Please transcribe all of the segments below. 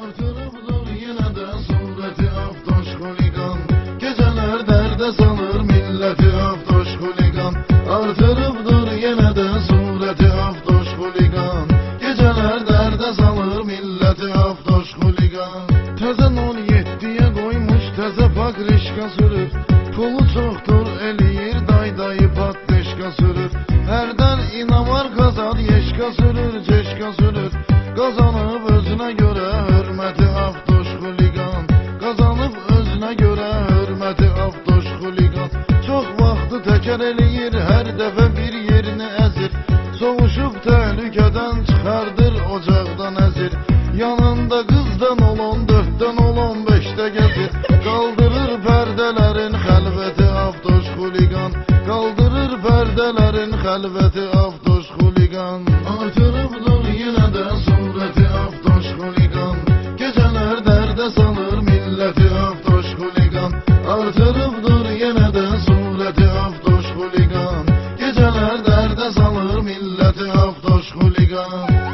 Artırıbdır yine de sureti aftoş huligan, geceler derde salır milleti aftoş huligan. Artırıbdır yine de sureti aftoş huligan, geceler derde salır milleti aftoş huligan. Tezen 17'ye koymuş teze pakrişka sürür, pulu çoktur eliyir daydayı patleşka sürür. Herden inamar kazan yeşka sürür ceşka sürür, kazanıp özüne göre hürmeti aftoş huligan, kazanıp özüne göre hürmeti aftoş huligan. Çok vaxtı teker eliyir, her defa bir yerini ezir, soğuşup tehlikeden çıkardır ocaktan ezir. Yanında kızdan olan, 4'ten olan 5'te gezir, kaldırır perdelerin xəlvəti aftoş huligan, kaldırır perdelerin xəlvəti aftoş huligan. Artırıbdır yine de sureti aftoş huligan, geceler derde salır milleti aftoş huligan. Artırıbdır yine de sureti aftoş huligan, geceler derde salır milleti aftoş huligan.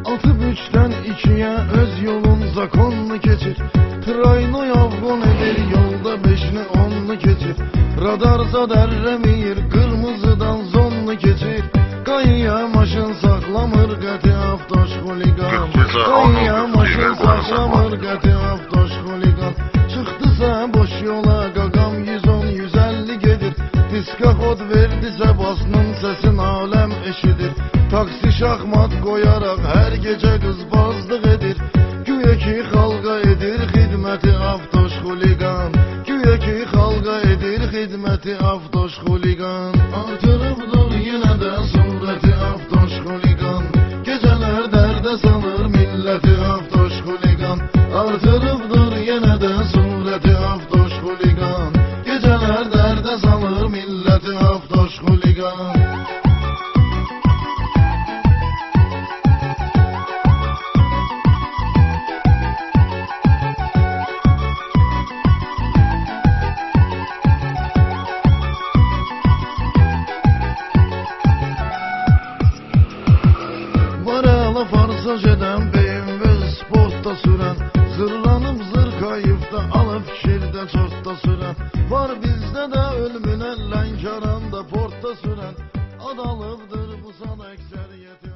Atıp 3'ten 2'ye öz yolun zakonlu keçir, trayno yavgun edir yolda 5'ni 10'lu keçir. Radarsa derremiyir, kırmızıdan zonlu keçir, kayıya maşın saklamır qəti aftoş huligan, kayıya maşın saklamır qəti aftoş huligan. Çıktısa boş yola qaqam 110-150 gedir, diska kod verdisə basının sesin alem eşidir. Taksi şahmat koyarak her gece kızbazlık edir, güya ki halka edir hizmeti aftoş huligan, güya ki halka edir hizmeti aftoş huligan. Artırıbdır yine de sureti aftoş huligan, geceler derde salır milleti aftoş huligan. Artırıbdır yine de sureti aftoş huligan, geceler derde salır milleti aftoş huligan. Farsaj eden BMW sportta süren, zırlanıp zırkayıp da alıp şirde çortta süren, var bizde de ölümüne lenkaranda portta süren, adalıbdır bu sana ekseriyeti.